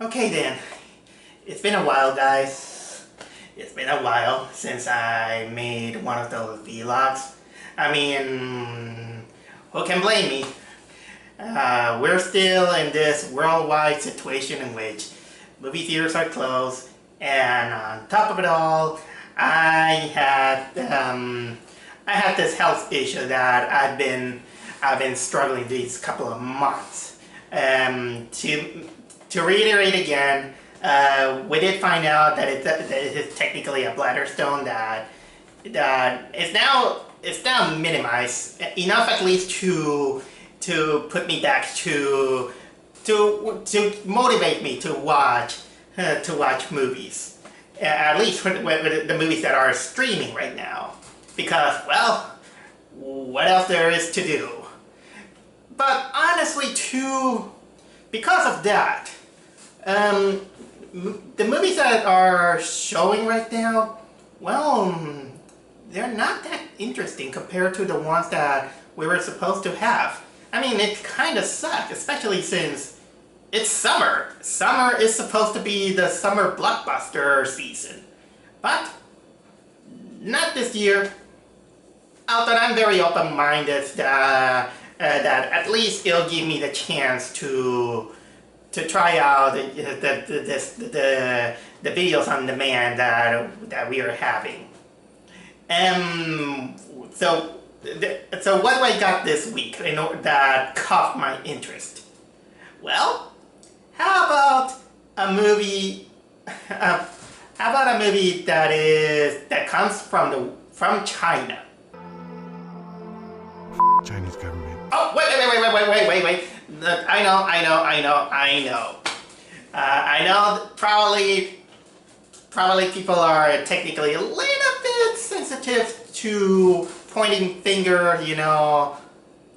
Okay then, it's been a while guys. It's been a while since I made one of those vlogs. I mean, who can blame me? We're still in this worldwide situation in which movie theaters are closed, and on top of it all, I had this health issue that I've been struggling these couple of months. To reiterate again, we did find out that it is technically a bladder stone that is now minimized enough, at least to put me back to motivate me to watch movies, at least with the movies that are streaming right now, because, well, what else there is to do. But honestly, because of that, the movies that are showing right now, well, they're not that interesting compared to the ones that we were supposed to have. I mean, it kind of sucks, especially since it's summer. Summer is supposed to be the summer blockbuster season. But not this year. Although I'm very open-minded that at least it'll give me the chance to try out the videos on demand that we are having. So what do I got this week that caught my interest? Well, how about a movie? How about a movie that comes from China? Chinese government. Oh, wait. I know probably people are technically a little bit sensitive to pointing finger,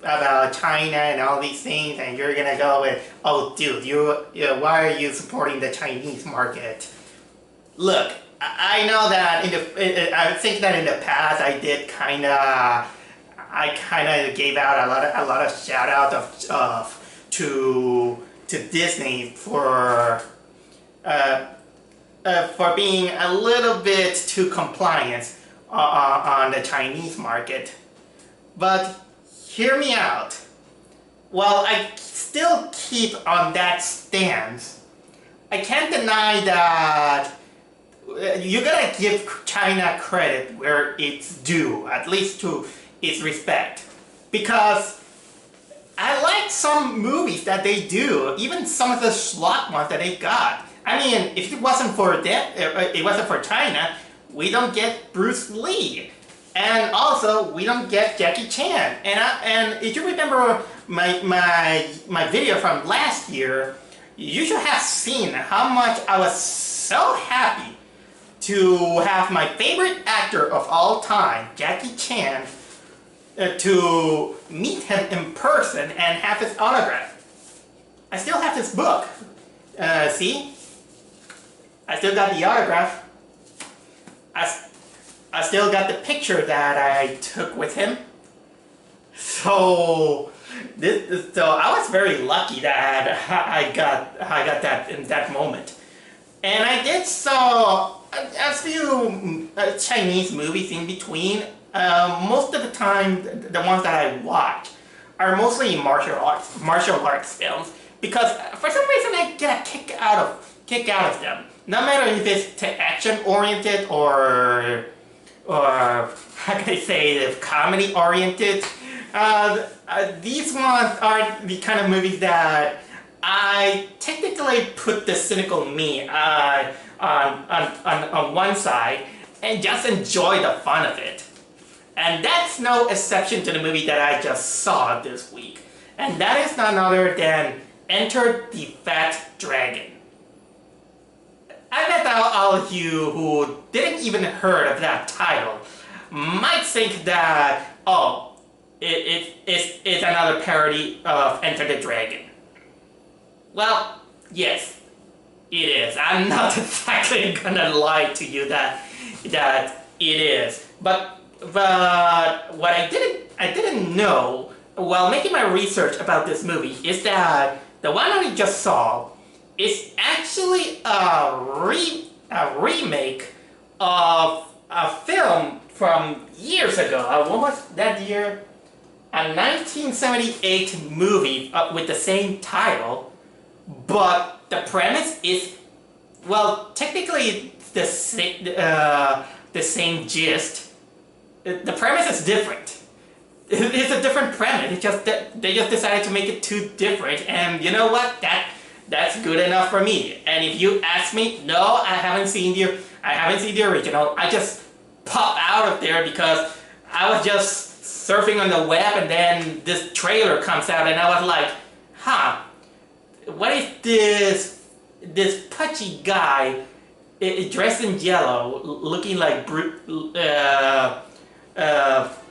about China and all these things, and you're gonna go with, oh dude, why are you supporting the Chinese market? Look, I know that I think that in the past I kind of gave out a lot of shout out to Disney for being a little bit too compliant on the Chinese market. But hear me out. While I still keep on that stance, I can't deny that you gotta give China credit where it's due, at least to its respect. Because I like some movies that they do, even some of the schlock ones that they got. I mean, if it wasn't for China, we don't get Bruce Lee. And also, we don't get Jackie Chan. And if you remember my video from last year, you should have seen how much I was so happy to have my favorite actor of all time, Jackie Chan, to meet him in person and have his autograph. I still have his book. See? I still got the autograph. I still got the picture that I took with him. So I was very lucky that I got that in that moment. And I did saw a few Chinese movies in between. Most of the time, the ones that I watch are mostly martial arts films, because for some reason I get a kick out of them. No matter if it's action oriented or how can I say, comedy oriented. These ones are the kind of movies that I technically put the cynical me on one side and just enjoy the fun of it. And that's no exception to the movie that I just saw this week. And that is none other than Enter the Fat Dragon. I bet that all of you who didn't even heard of that title might think that, oh, it's another parody of Enter the Dragon. Well, yes, it is. I'm not exactly gonna lie to you that it is. But what I didn't know while making my research about this movie is that the one I just saw is actually actually a remake of a film from years ago. What was that year? A 1978 movie with the same title, but the premise is, well, technically the same gist. The premise is different. It's a different premise. It's just that they just decided to make it too different, and you know what? That's good enough for me. And if you ask me, no, I haven't seen the original. I just popped out of there because I was just surfing on the web, and then this trailer comes out, and I was like, huh, what is this pudgy guy dressed in yellow, looking like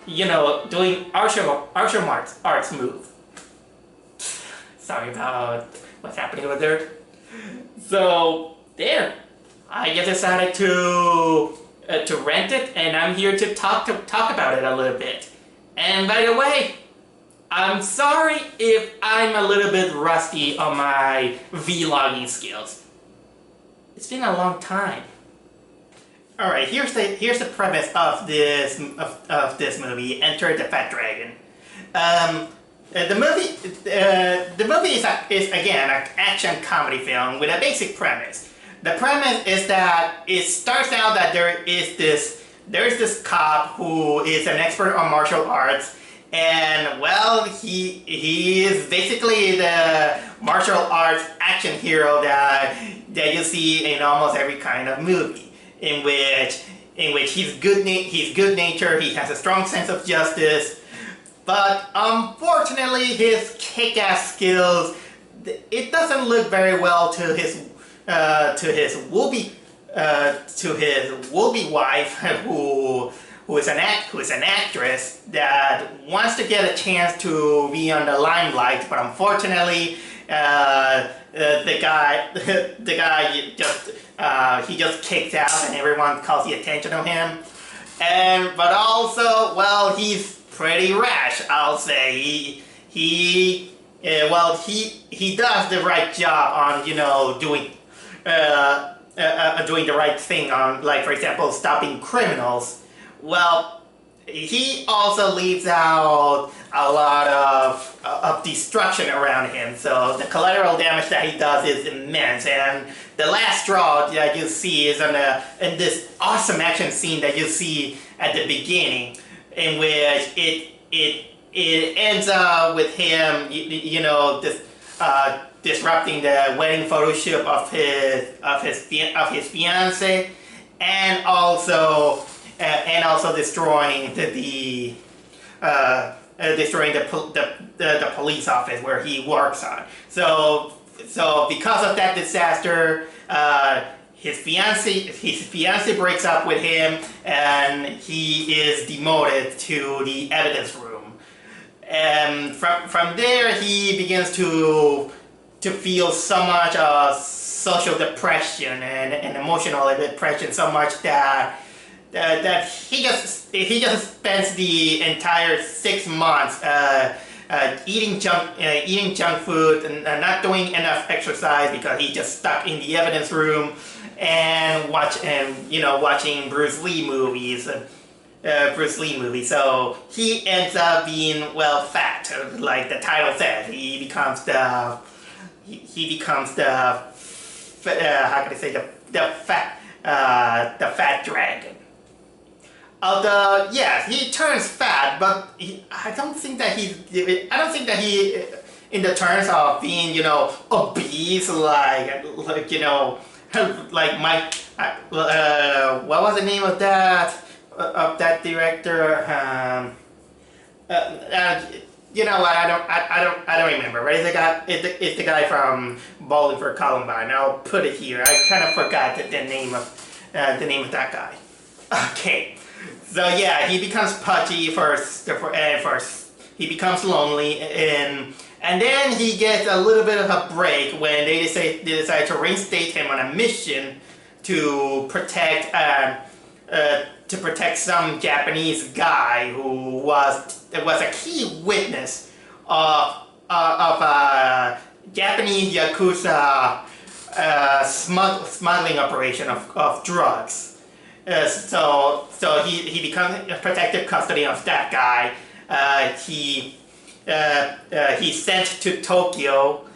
you know, doing arts move. Sorry about what's happening over there. So there, I just decided to rent it, and I'm here to talk about it a little bit. And by the way, I'm sorry if I'm a little bit rusty on my vlogging skills. It's been a long time. All right, here's the premise of this movie. Enter the Fat Dragon. The movie is again an action comedy film with a basic premise. The premise is that it starts out that there's this cop who is an expert on martial arts, and well, he is basically the martial arts action hero that you see in almost every kind of movie. In which he's good natured, he has a strong sense of justice, but unfortunately his kick-ass skills, it doesn't look very well to his would-be wife who is an actress that wants to get a chance to be on the limelight, but unfortunately the guy just kicks out, and everyone calls the attention on him. But also, well, he's pretty rash, I'll say. He does the right job on, you know, doing the right thing on, like, for example, stopping criminals. Well, he also leaves out a lot of destruction around him, so the collateral damage that he does is immense. And the last straw that you see is in this awesome action scene that you see at the beginning, in which it ends up with him, you know, disrupting the wedding photo shoot of his fiance, and also destroying the police office where he works on. So because of that disaster, his fiance breaks up with him, and he is demoted to the evidence room. And from there, he begins to feel so much social depression and emotional depression, so much that he just spends the entire 6 months eating junk food and not doing enough exercise because he's just stuck in the evidence room and watching Bruce Lee movies. So he ends up being, well, fat, like the title says. He becomes the how can I say, the fat dragon. Although, yes, he turns fat, but I don't think that he, in the terms of being, you know, obese, like you know, like Mike. What was the name of that director? You know what? I don't remember. Right? It's the guy from Bowling for Columbine. I'll put it here. I kind of forgot the name of that guy. Okay. So yeah, he becomes pudgy first. He becomes lonely, and then he gets a little bit of a break when they decide to reinstate him on a mission to protect some Japanese guy who was a key witness of a Japanese Yakuza smuggling operation of drugs. So he becomes protective custody of that guy. He's sent to Tokyo,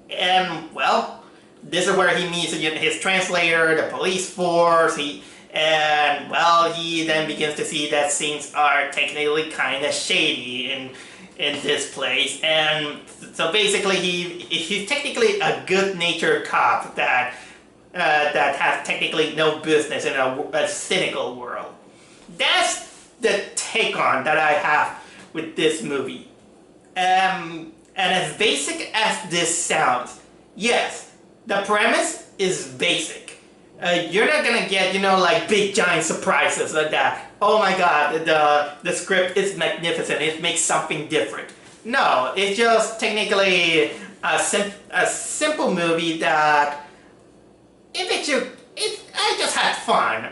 and well, this is where he meets his translator, the police force. And well, he then begins to see that things are technically kind of shady in this place, and so basically he's technically a good-natured cop that has technically no business in a cynical world. That's the take on that I have with this movie. And as basic as this sounds, yes, the premise is basic. You're not gonna get, like big giant surprises like that. Oh my god, the script is magnificent, it makes something different. No, it's just technically a simple movie that I just had fun.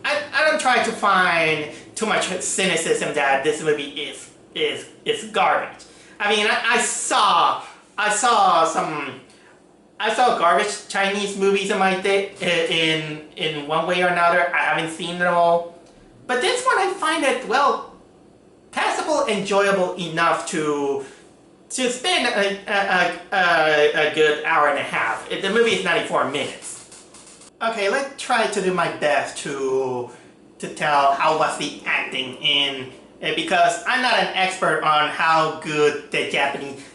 I don't try to find too much cynicism that this movie is garbage. I mean, I saw garbage Chinese movies in my day, in one way or another. I haven't seen them all, but this one I find it, well, passable, enjoyable enough to spend a good hour and a half. The movie is 94 minutes. Okay, let's try to do my best to tell how was the acting in, because I'm not an expert on how good the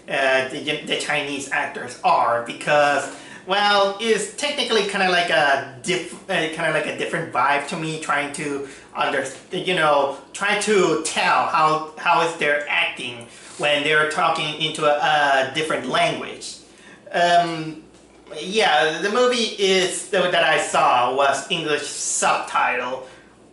the Chinese actors are, because, well, it's technically kind of like a different vibe to me, trying to trying to tell how is their acting when they're talking into a different language. Yeah, the movie that I saw was English subtitle,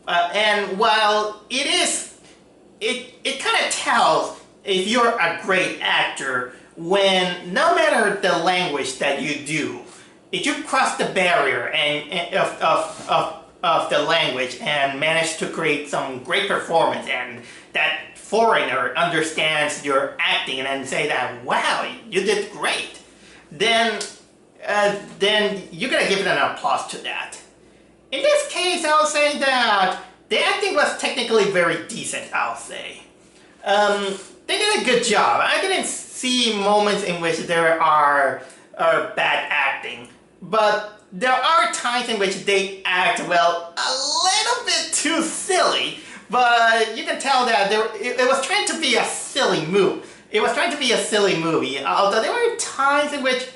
and while it kind of tells if you're a great actor when, no matter the language that you do, if you cross the barrier of the language and manage to create some great performance, and that foreigner understands your acting and then say that, wow, you did great, then you're gonna give it an applause to that. In this case, I'll say that the acting was technically very decent, I'll say. They did a good job. I didn't see moments in which there are bad acting, but there are times in which they act, well, a little bit too silly, but you can tell that it was trying to be a silly movie. It was trying to be a silly movie, although there were times in which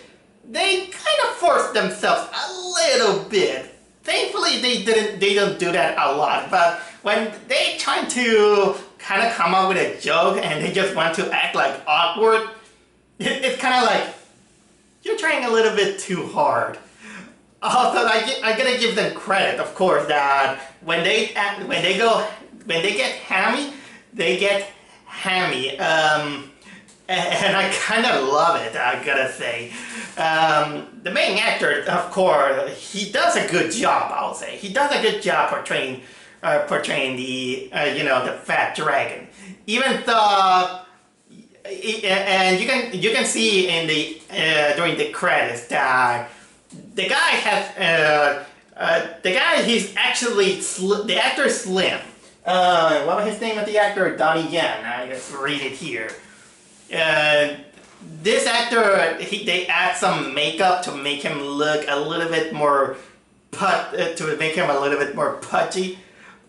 they kind of forced themselves a little bit. Thankfully, they don't do that a lot, but when they try to kind of come up with a joke and they just want to act like awkward, it's kind of like, you're trying a little bit too hard. Also, I gotta give them credit, of course, that when they get hammy, they get hammy. And I kind of love it, I gotta say. The main actor, of course, he does a good job, I'll say. He does a good job portraying the the fat dragon. Even though, and you can see in the during the credits that the guy he's actually the actor is slim. What was his name of the actor? Donnie Yen. I just read it here. This actor, they add some makeup to make him look a little bit more pudgy,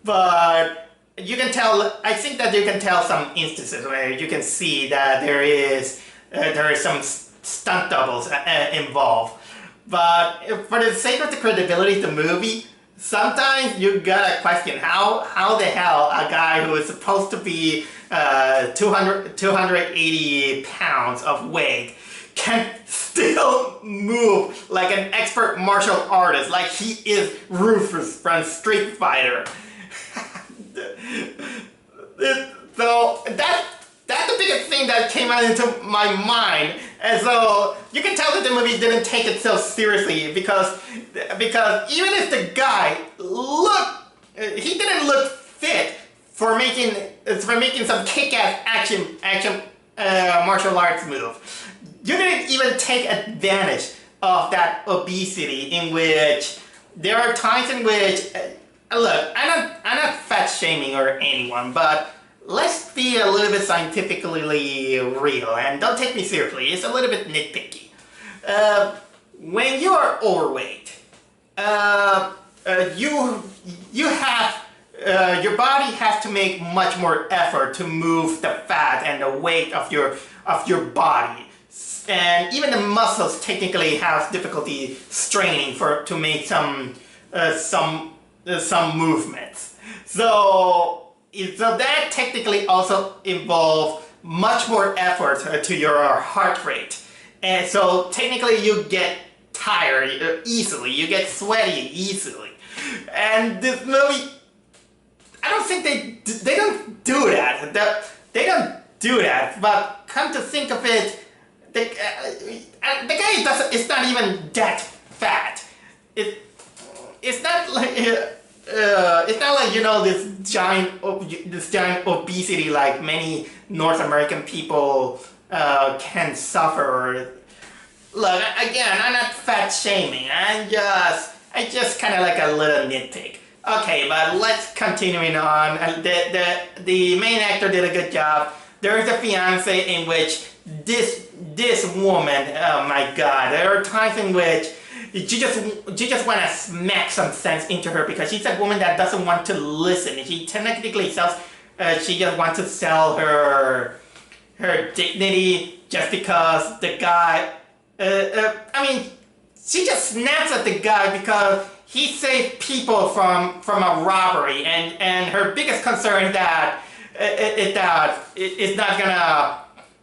but you can tell. I think that you can tell some instances where you can see that there is some stunt doubles involved. But for the sake of the credibility of the movie, sometimes you gotta question how the hell a guy who is supposed to be 280 pounds of weight can still move like an expert martial artist, like he is Rufus from Street Fighter. So that's the biggest thing that came out into my mind. And so you can tell that the movie didn't take it so seriously, because even if the guy he didn't look fit for making some kick-ass action martial arts move. You didn't even take advantage of that obesity in which there are times in which, look, I'm not fat shaming or anyone, but let's be a little bit scientifically real and don't take me seriously. It's a little bit nitpicky. When you are overweight, you have your body has to make much more effort to move the fat and the weight of your body, and even the muscles technically have difficulty straining to make some movements. So that technically also involves much more effort to your heart rate, and so technically you get tired easily, you get sweaty easily, and this movie, I don't think they don't do that. They don't do that. But come to think of it, the guy it's not even that fat. It's not like this giant obesity like many North American people can suffer. Look, again, I'm not fat shaming. I just kind of like a little nitpick. Okay, but let's continuing on. The main actor did a good job. There is a fiance in which this woman, oh my god, there are times in which you just want to smack some sense into her because she's a woman that doesn't want to listen. She technically sells, she just wants to sell her dignity just because the guy, I mean, she just snaps at the guy because he saved people from a robbery, and her biggest concern is that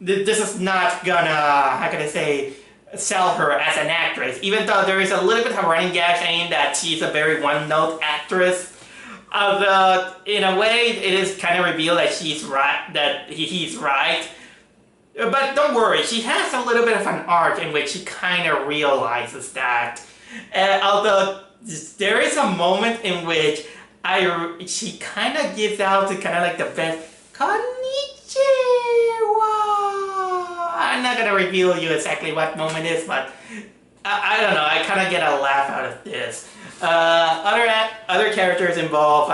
this is not gonna, how can I say, sell her as an actress, even though there is a little bit of a running gag saying that she's a very one-note actress. In a way, it is kind of revealed that she's right, that he's right. But don't worry, she has a little bit of an arc in which she kind of realizes that. Although there is a moment in which she kind of gives out to kind of like the best konnichiwa. I'm not gonna reveal you exactly what moment it is, but I don't know. I kind of get a laugh out of this. Other characters involve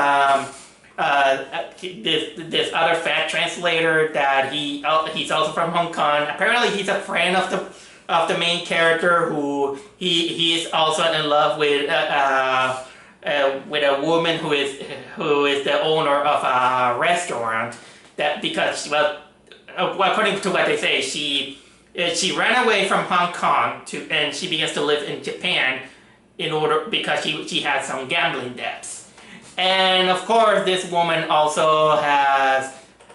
this other fat translator that he's also from Hong Kong. Apparently, he's a friend of the main character who he is also in love with a woman who is the owner of a restaurant. That because according to what they say, she ran away from Hong Kong and she begins to live in Japan because she had some gambling debts. And of course, this woman also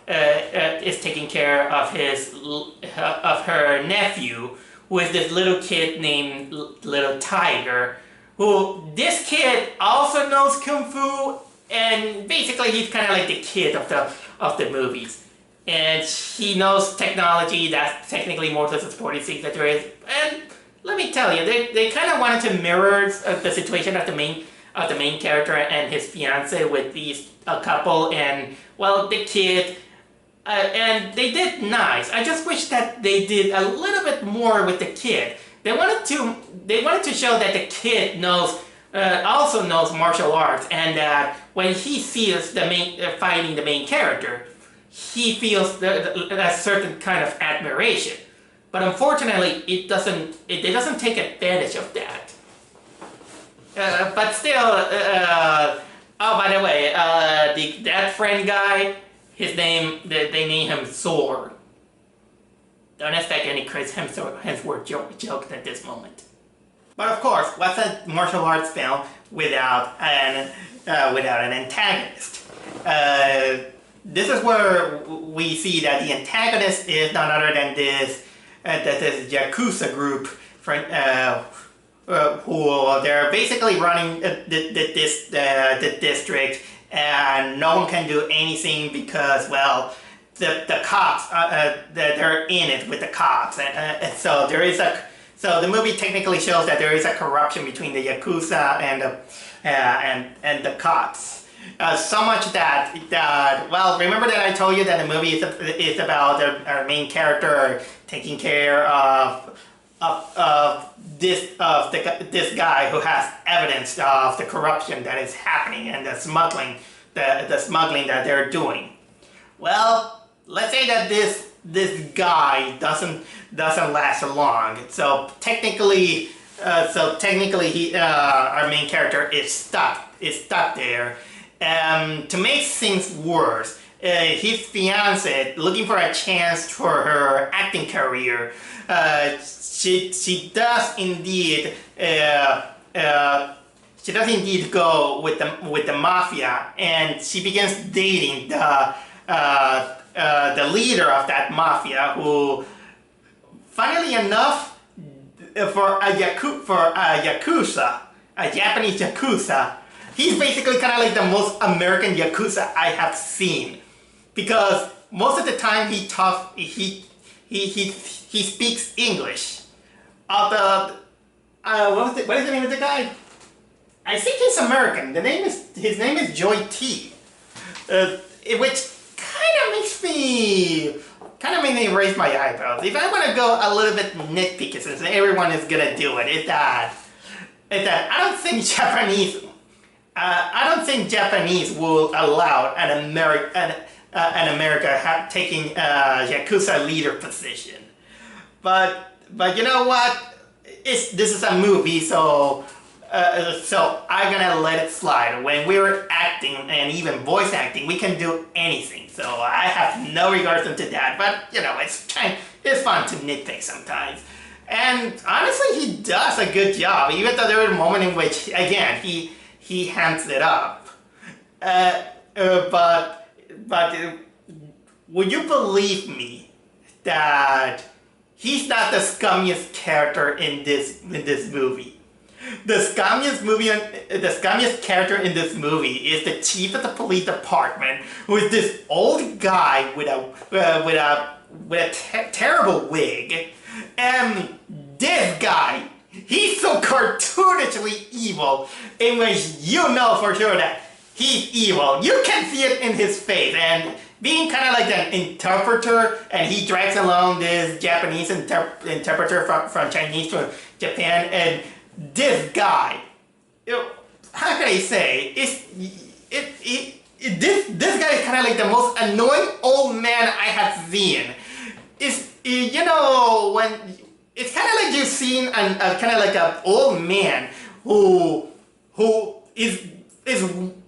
is taking care of her nephew, who is this little kid named Little Tiger, who this kid also knows Kung Fu, and basically he's kind of like the kid of the movies. And he knows technology that's technically more to the sporty things that there is. And let me tell you, they kind of wanted to mirror the situation of the main character and his fiance with a couple, and well, the kid. And they did nice. I just wish that they did a little bit more with the kid. They wanted to show that the kid also knows martial arts, and that when he sees fighting the main character, he feels a certain kind of admiration. But unfortunately, it doesn't take advantage of that. But still, oh, by the way, that friend guy. His name, they name him Sword. Don't expect any Chris Hemsworth jokes at this moment. But of course, what's a martial arts film without an antagonist? This is where we see that the antagonist is none other than this Yakuza group, who they're basically running the district. And no one can do anything because, well, the cops, they're in it with the cops, and so the movie technically shows that there is a corruption between the Yakuza and the cops. So much that well, remember that I told you that the movie is about our main character taking care of this guy who has evidence of the corruption that is happening and the smuggling that they're doing. Well, let's say that this guy doesn't last long. So technically, he, our main character is stuck there. To make things worse, his fiancée, looking for a chance for her acting career, she does indeed go with the mafia, and she begins dating the leader of that mafia, who, funnily enough, for a yakuza, a Japanese yakuza, he's basically kind of like the most American yakuza I have seen, because most of the time he speaks English. What is the name of the guy? I think he's American. His name is Joy T, which kind of made me raise my eyebrows. If I want to go a little bit nitpicky, since everyone is gonna do it, is that I don't think Japanese will allow an America taking a yakuza leader position. But you know what? This is a movie, so I'm gonna let it slide. When we're acting and even voice acting, we can do anything. So I have no regards into that. But you know, it's fun to nitpick sometimes. And honestly, he does a good job. Even though there was a moment in which, again, he hands it up. But would you believe me that he's not the scummiest character in this movie? The scummiest character in this movie is the chief of the police department, who is this old guy with a terrible wig. And this guy, he's so cartoonishly evil, in which you know for sure that he's evil. You can see it in his face, and being kind of like an interpreter, and he drags along this Japanese interpreter from Chinese to Japan, and this guy, how can I say, this guy is kind of like the most annoying old man I have seen. You know, when it's kind of like you've seen a kind of like an old man who is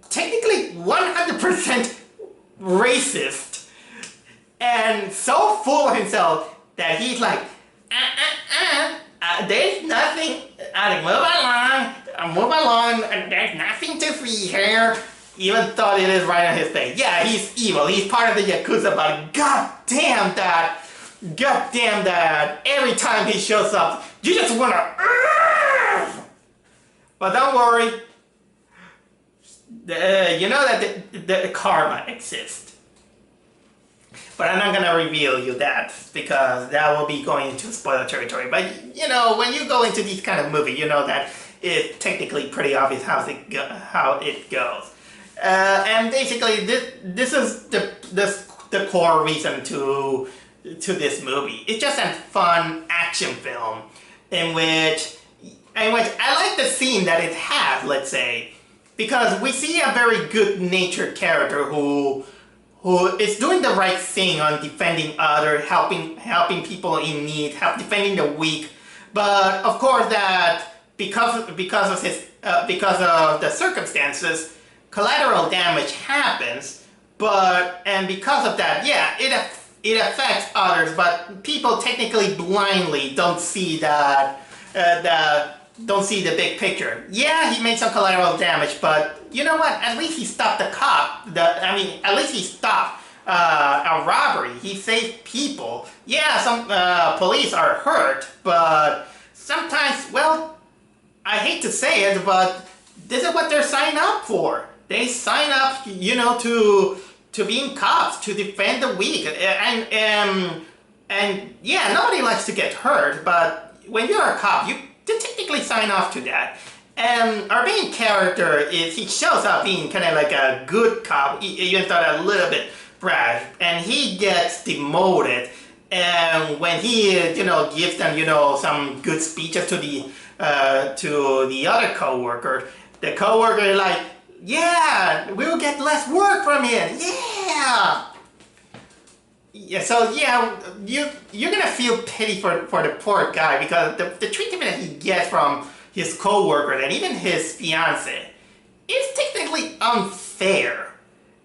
technically 100% racist and so full of himself that he's like, there's nothing, move along, there's nothing to see here. Even thought it is right on his face. Yeah, he's evil, he's part of the Yakuza, but god damn that, every time he shows up, you just wanna, but don't worry, you know that the karma exists. But I'm not gonna reveal you that, because that will be going into spoiler territory. But you know, when you go into these kind of movies, you know that it's technically pretty obvious how it goes. And basically, this is the core reason to this movie. It's just a fun action film in which I like the scene that it has, let's say, because we see a very good-natured character who is doing the right thing on defending others, helping people in need, defending the weak. But of course, that because of the circumstances, collateral damage happens. And because of that, yeah, it affects others. But people technically blindly don't see that don't see the big picture. Yeah, he made some collateral damage, but you know what? At least he stopped the cop. At least he stopped a robbery. He saved people. Yeah, some police are hurt, but sometimes, well, I hate to say it, but this is what they're signed up for. They sign up, you know, to being cops, to defend the weak. And yeah, nobody likes to get hurt, but when you're a cop, you technically sign off to that. And our main character he shows up being kind of like a good cop, even though a little bit brash, and he gets demoted And when he, gives them, some good speeches to the other coworker, the coworker is like, yeah, we'll get less work from it. Yeah. Yeah. So yeah, you're gonna feel pity for the poor guy because the treatment that he gets from his coworker and even his fiance is technically unfair.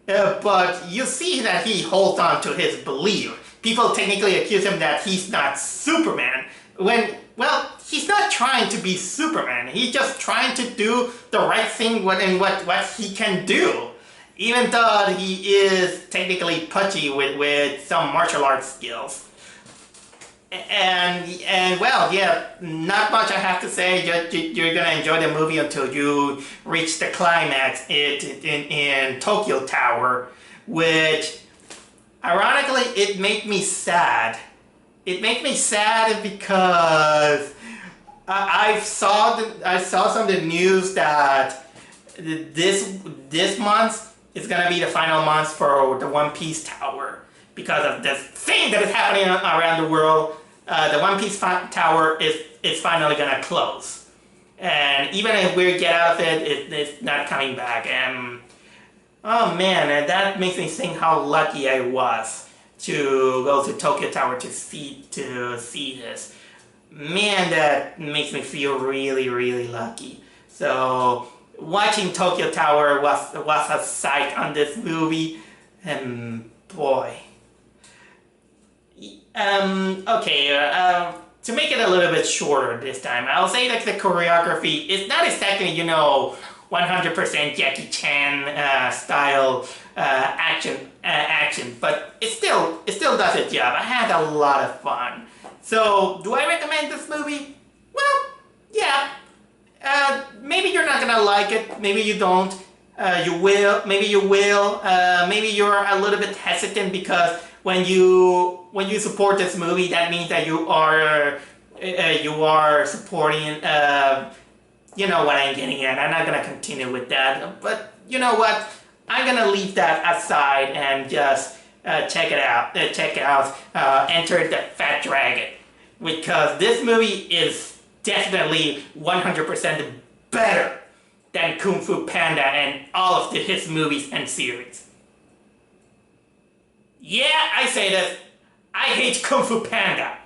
But you see that he holds on to his belief. People technically accuse him that he's not Superman, when, well, he's not trying to be Superman. He's just trying to do the right thing what he can do. Even though he is technically pudgy with some martial arts skills. And well, yeah, not much I have to say. You're gonna enjoy the movie until you reach the climax in Tokyo Tower, which, ironically, it made me sad. It made me sad because I saw some of the news that this month is gonna be the final month for the One Piece Tower. Because of this thing that is happening around the world, the One Piece Tower is finally gonna close. And even if we get out of it, it's not coming back. And oh man, and that makes me think how lucky I was to go to Tokyo Tower to see this. Man, that makes me feel really, really lucky. So watching Tokyo Tower was a sight on this movie, and boy. Okay, to make it a little bit shorter this time, I'll say that the choreography is not exactly, 100% Jackie Chan style action, but it still does its job. I had a lot of fun. So, do I recommend this movie? Well, yeah. Maybe you're not gonna like it. Maybe you don't. Maybe you will. Maybe you're a little bit hesitant because when you support this movie, that means that you are supporting. You know what I'm getting at. I'm not gonna continue with that. But you know what? I'm gonna leave that aside and just check it out. Enter the Fat Dragon, because this movie is definitely 100% better than Kung Fu Panda and all of his movies and series. Yeah, I say this. I hate Kung Fu Panda.